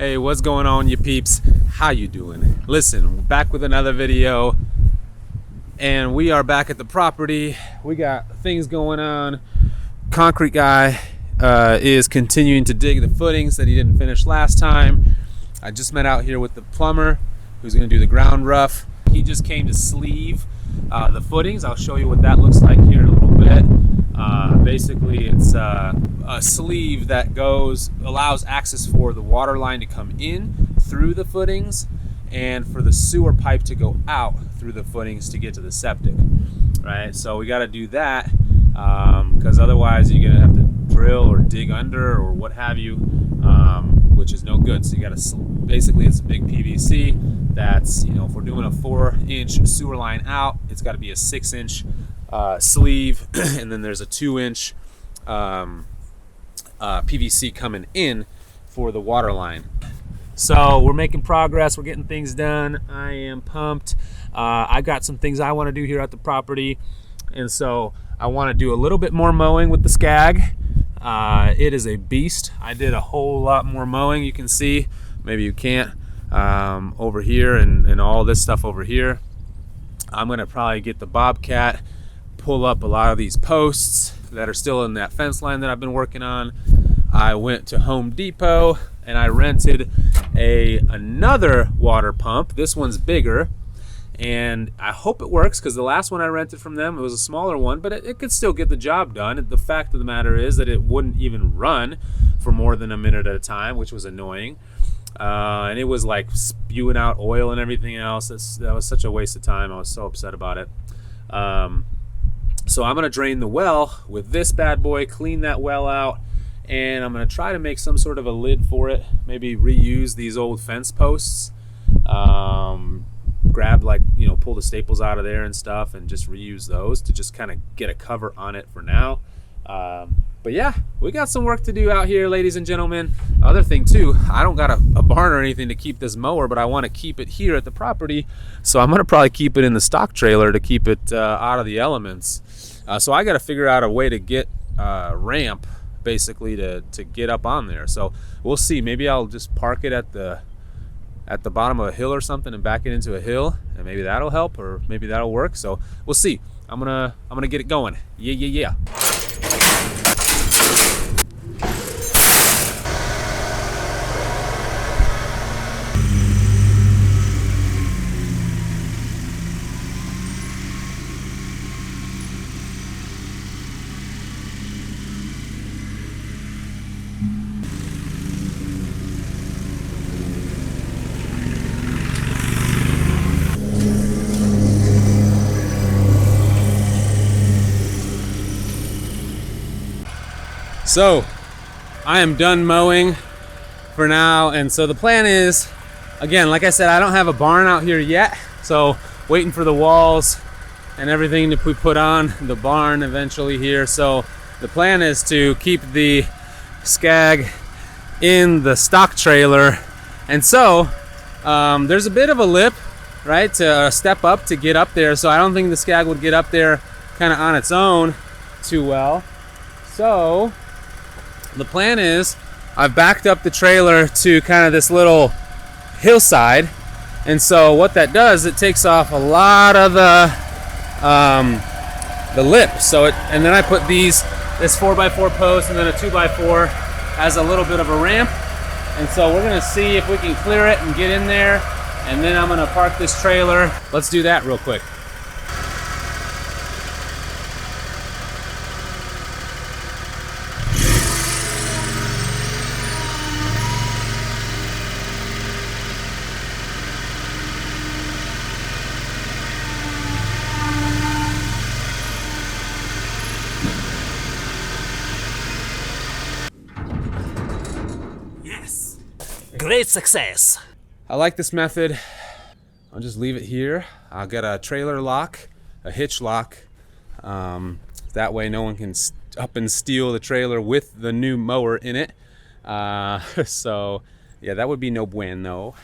Hey, what's going on, you peeps? How you doing? Listen, we're back with another video, and we are back at the property. We got things going on. Concrete guy is continuing to dig the footings that he didn't finish last time. I just met out here with the plumber who's going to do the ground rough. He just came to sleeve the footings. I'll show you what that looks like here in a little bit. Basically, it's a sleeve that allows access for the water line to come in through the footings and for the sewer pipe to go out through the footings to get to the septic, right? So we got to do that because otherwise you're gonna have to drill or dig under or what have you, which is no good. So you got to basically, it's a big PVC that's, you know, if we're doing a 4-inch sewer line out, it's got to be a 6-inch sleeve, and then there's a 2-inch PVC coming in for the water line. So we're making progress, we're getting things done. I am pumped. I've got some things I want to do here at the property, and so I want to do a little bit more mowing with the Skag. It is a beast. I did a whole lot more mowing. You can see, maybe you can't, over here and all this stuff over here. I'm gonna probably get the Bobcat, pull up a lot of these posts that are still in that fence line that I've been working on. I went to Home Depot and I rented another water pump. This one's bigger, and I hope it works because the last one I rented from them, it was a smaller one, but it could still get the job done. The fact of the matter is that it wouldn't even run for more than a minute at a time, which was annoying. And it was like spewing out oil and everything else. That was such a waste of time. I was so upset about it. So I'm gonna drain the well with this bad boy, clean that well out, and I'm gonna try to make some sort of a lid for it. Maybe reuse these old fence posts. Grab, like, you know, pull the staples out of there and stuff and just reuse those to just kind of get a cover on it for now. But yeah, we got some work to do out here, ladies and gentlemen. Other thing too, I don't got a barn or anything to keep this mower, but I want to keep it here at the property, so I'm gonna probably keep it in the stock trailer to keep it out of the elements. So I got to figure out a way to get ramp, basically, to get up on there. So we'll see. Maybe I'll just park it at the bottom of a hill or something and back it into a hill, and maybe that'll help, or maybe that'll work. So we'll see. I'm gonna get it going. Yeah. So I am done mowing for now, and so the plan is, again, like I said, I don't have a barn out here yet, so waiting for the walls and everything to be put on the barn eventually here. So the plan is to keep the Skag in the stock trailer, and so there's a bit of a lip, right, to step up to get up there, so I don't think the Skag would get up there kind of on its own too well. So the plan is, I've backed up the trailer to kind of this little hillside, and so what that does, it takes off a lot of the lip. So and then I put this 4x4 post and then a 2x4 as a little bit of a ramp, and so we're gonna see if we can clear it and get in there, and then I'm gonna park this trailer. Let's do that real quick. Great success. I like this method. I'll just leave it here. I'll get a trailer lock, a hitch lock. That way no one can up and steal the trailer with the new mower in it. So yeah, that would be no bueno.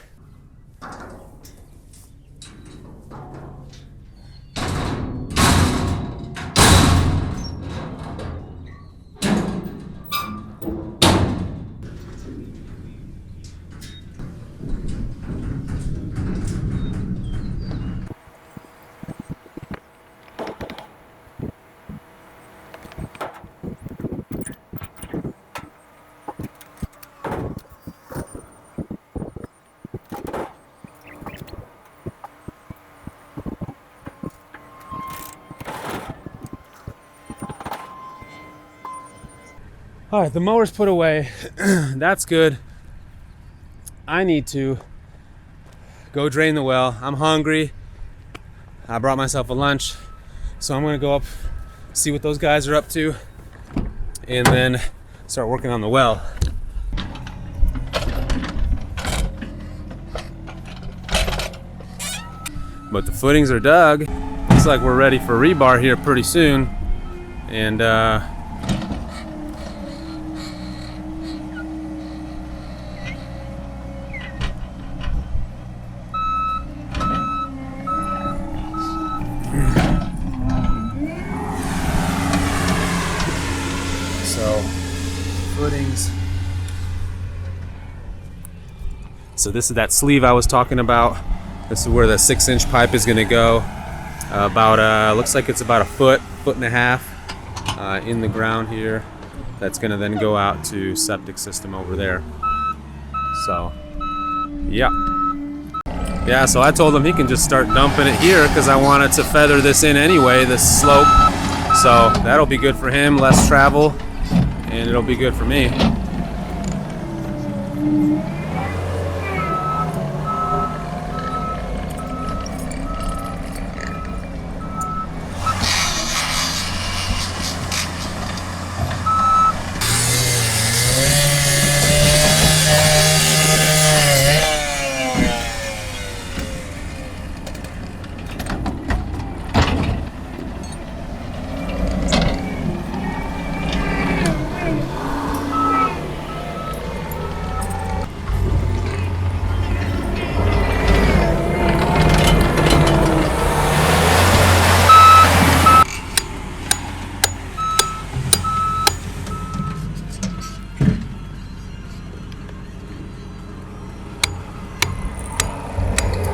All right, the mower's put away. That's good. I need to go drain the well. I'm hungry. I brought myself a lunch, so I'm gonna go up, see what those guys are up to, and then start working on the well. But the footings are dug. Looks like we're ready for rebar here pretty soon. And so footings. So this is that sleeve I was talking about. This is where the 6-inch pipe is going to go. Looks like it's about a foot and a half in the ground here. That's going to then go out to septic system over there. So, yeah. Yeah, so I told him he can just start dumping it here because I wanted to feather this in anyway, this slope. So that'll be good for him, less travel, and it'll be good for me.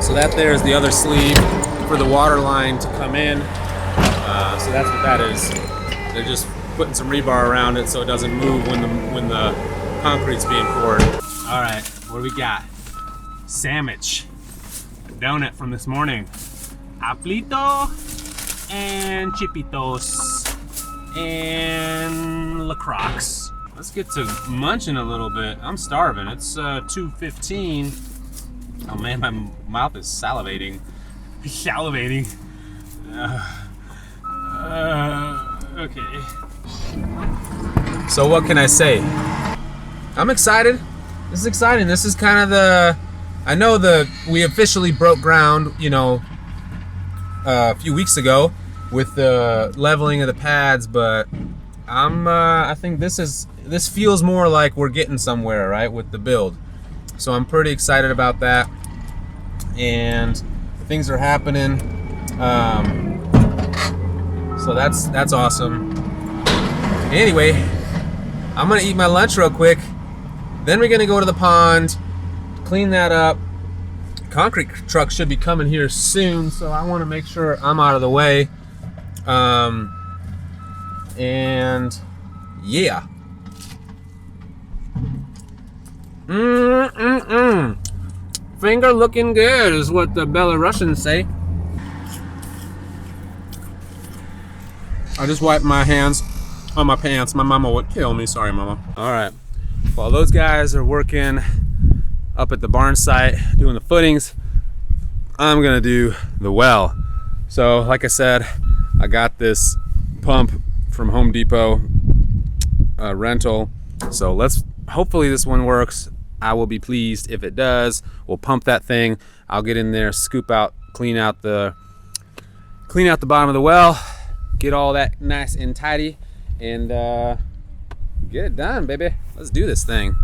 So that there is the other sleeve for the water line to come in. So that's what that is. They're just putting some rebar around it so it doesn't move when the concrete's being poured. All right, what do we got? Sandwich, donut from this morning, aplito and chipitos and La Croix. Let's get to munching a little bit. I'm starving. It's 2:15. Oh man, my mouth is salivating. Okay. So what can I say? I'm excited. This is exciting. This is kind of I know we officially broke ground, a few weeks ago with the leveling of the pads, but I think this feels more like we're getting somewhere, right, with the build. So I'm pretty excited about that, and things are happening. So that's awesome. Anyway, I'm gonna eat my lunch real quick. Then we're gonna go to the pond, clean that up. Concrete truck should be coming here soon, so I want to make sure I'm out of the way. And yeah. Finger looking good is what the Belarusians say. I just wiped my hands on my pants. My mama would kill me. Sorry, mama. All right. While those guys are working up at the barn site doing the footings, I'm gonna do the well. So like I said, I got this pump from Home Depot rental. So hopefully this one works. I will be pleased if it does. We'll pump that thing. I'll get in there, scoop out, clean out the bottom of the well, get all that nice and tidy, and get it done, baby. Let's do this thing.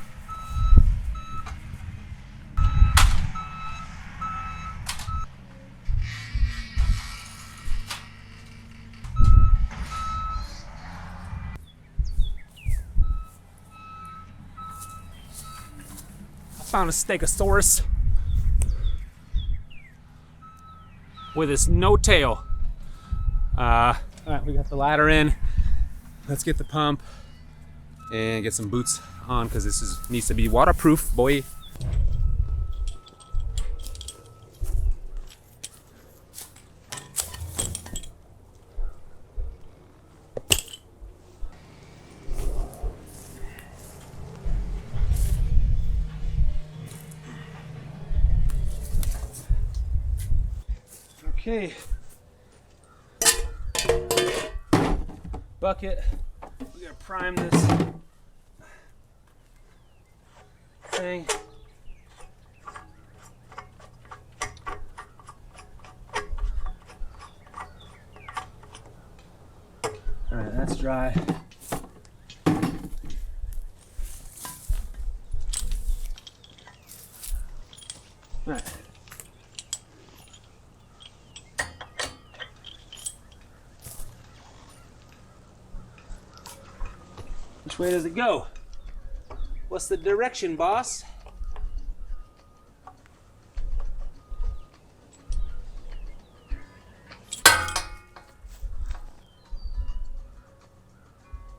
Found a stegosaurus with his no tail. All right, we got the ladder in. Let's get the pump and get some boots on because needs to be waterproof, boy. Okay. Bucket. We gotta prime this thing. All right, that's dry. All right. Which way does it go? What's the direction, boss?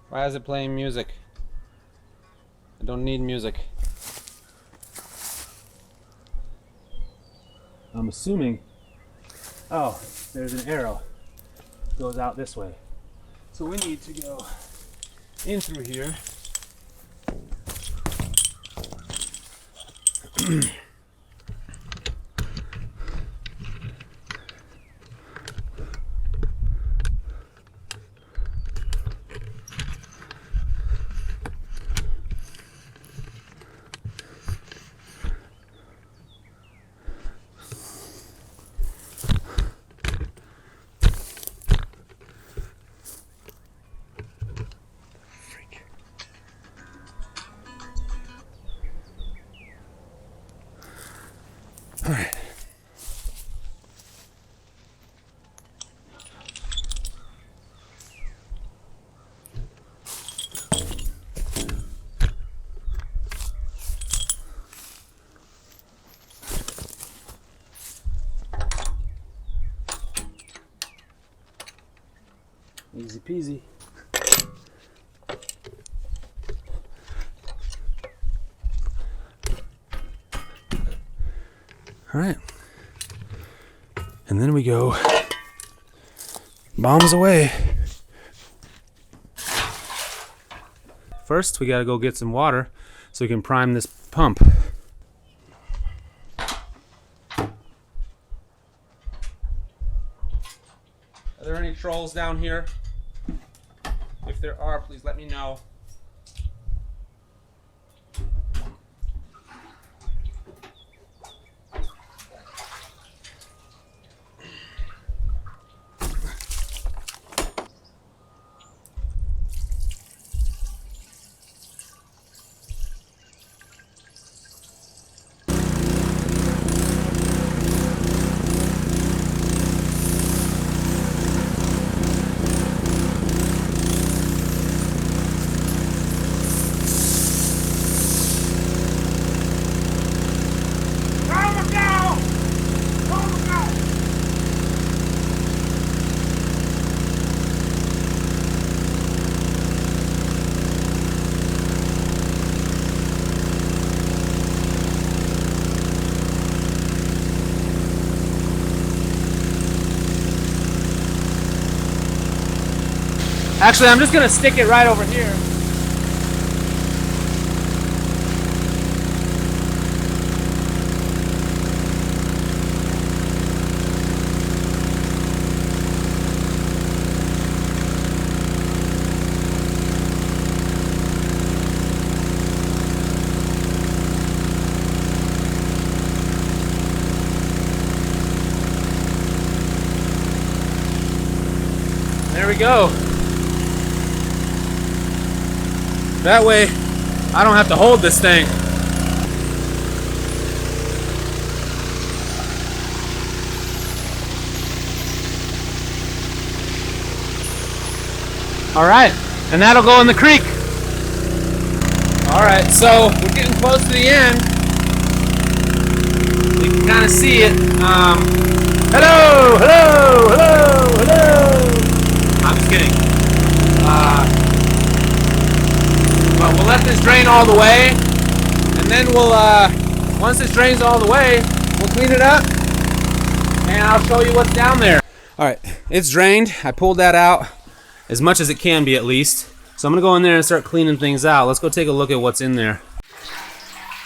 Why is it playing music? I don't need music. I'm assuming. Oh, there's an arrow. It goes out this way. So we need to go in through here. All right. Easy peasy. All right. And then we go bombs away. First, we gotta go get some water so we can prime this pump. Are there any trolls down here? If there are, please let me know. Actually, I'm just gonna stick it right over here. There we go. That way, I don't have to hold this thing. All right, and that'll go in the creek. All right, so we're getting close to the end. You can kind of see it. Hello, hello, hello, hello. I'm just kidding. But we'll let this drain all the way, and then we'll, once this drains all the way, we'll clean it up, and I'll show you what's down there. All right, it's drained. I pulled that out as much as it can be, at least. So I'm gonna go in there and start cleaning things out. Let's go take a look at what's in there.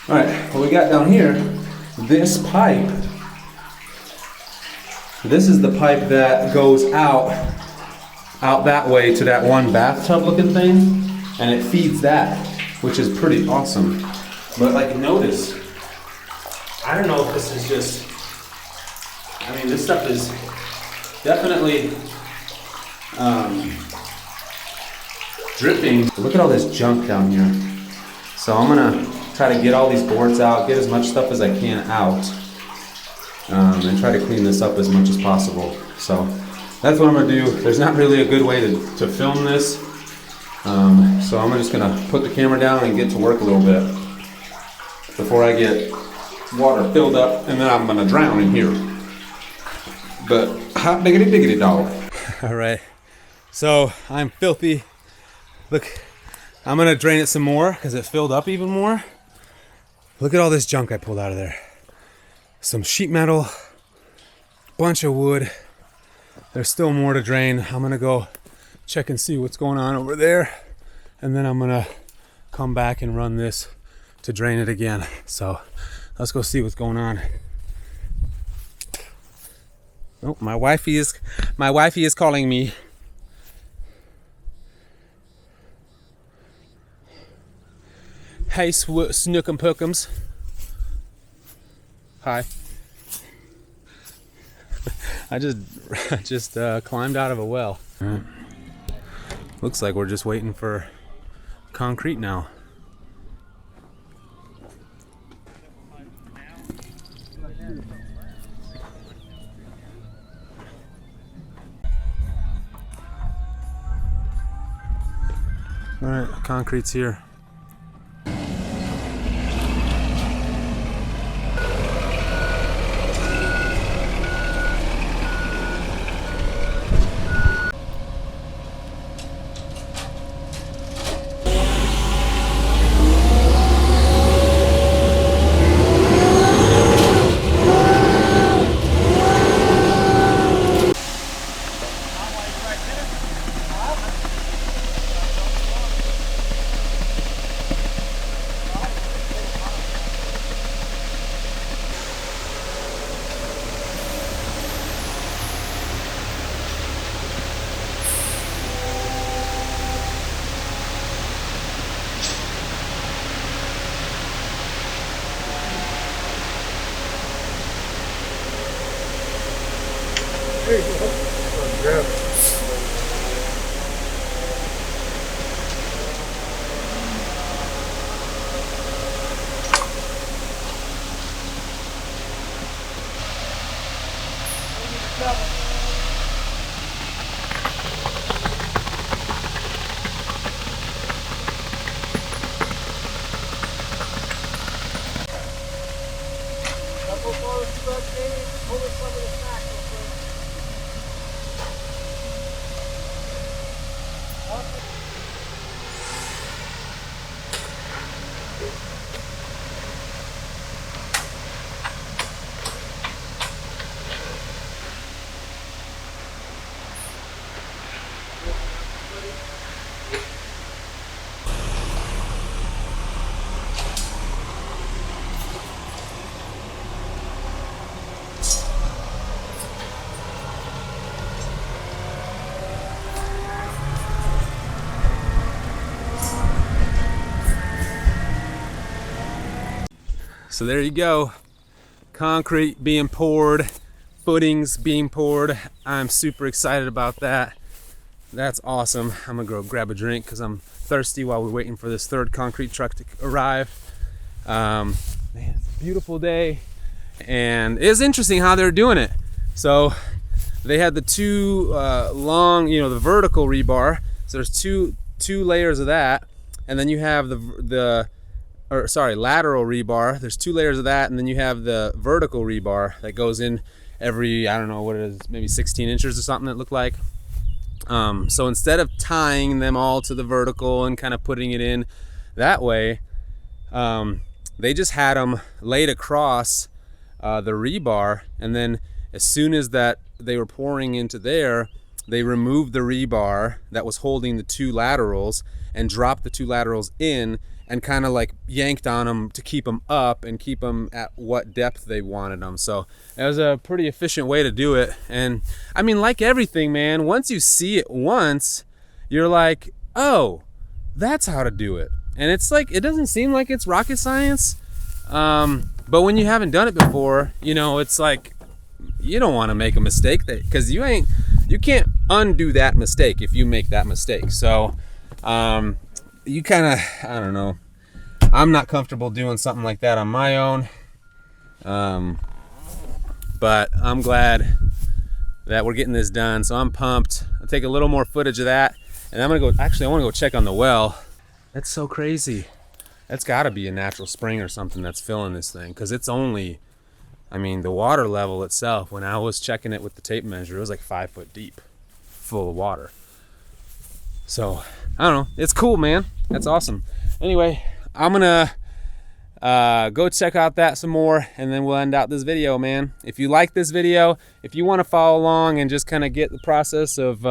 All right, what we got down here, this pipe This is the pipe that goes out that way to that one bathtub looking thing, and it feeds that, which is pretty awesome. But like, notice, I don't know if this is just, I mean, this stuff is definitely dripping. Look at all this junk down here. So I'm gonna try to get all these boards out, get as much stuff as I can out, and try to clean this up as much as possible. So that's what I'm gonna do. There's not really a good way to film this. So I'm just gonna put the camera down and get to work a little bit before I get water filled up, and then I'm gonna drown in here. But hot diggity diggity dog. All right, so I'm filthy. Look, I'm gonna drain it some more because it filled up even more. Look at all this junk I pulled out of there. Some sheet metal, bunch of wood. There's still more to drain. I'm gonna go check and see what's going on over there, and then I'm gonna come back and run this to drain it again. So let's go see what's going on. Oh, my wifey is calling me. Hey, Snook'em Pook'ems. Hi. I just climbed out of a well. Looks like we're just waiting for concrete now. All right, concrete's here. There you go. Grab it. Couple more stuff in, pull some of the snack real quick. So there you go. Concrete being poured, footings being poured. I'm super excited about that. That's awesome. I'm gonna go grab a drink because I'm thirsty while we're waiting for this third concrete truck to arrive. Man, it's a beautiful day. And it's interesting how they're doing it. So they had the two long, the vertical rebar. So there's two layers of that. And then you have lateral rebar. There's two layers of that, and then you have the vertical rebar that goes in every, I don't know what it is, maybe 16 inches or something it looked like. So instead of tying them all to the vertical and kind of putting it in that way, they just had them laid across the rebar, and then as soon as that they were pouring into there, they removed the rebar that was holding the two laterals and dropped the two laterals in, and kind of like yanked on them to keep them up and keep them at what depth they wanted them. So it was a pretty efficient way to do it. And I mean, like everything, man, once you see it once, you're like, oh, that's how to do it. And it's like, it doesn't seem like it's rocket science. But when you haven't done it before, you know, it's like, you don't want to make a mistake because you can't undo that mistake if you make that mistake. So, you kind of, I don't know, I'm not comfortable doing something like that on my own. But I'm glad that we're getting this done. So I'm pumped. I'll take a little more footage of that. And I'm going to go, actually, I want to go check on the well. That's so crazy. That's got to be a natural spring or something that's filling this thing. Because it's only, I mean, the water level itself, when I was checking it with the tape measure, it was like 5 foot deep, full of water. So, I don't know. It's cool, man. That's awesome. Anyway, I'm going to go check out that some more, and then we'll end out this video, man. If you like this video, if you want to follow along and just kind of get the process of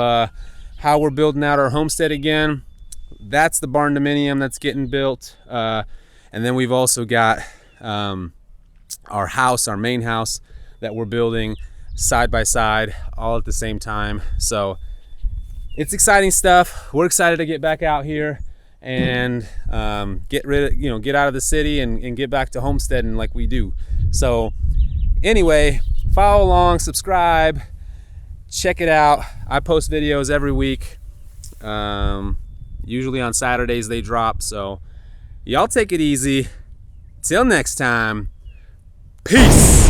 how we're building out our homestead again, that's the Barndominium that's getting built. And then we've also got our house, our main house that we're building side by side, all at the same time. So it's exciting stuff. We're excited to get back out here and get out of the city and get back to homesteading like we do. So anyway, follow along, subscribe, check it out. I post videos every week. Usually on Saturdays they drop. So y'all take it easy. Till next time, peace.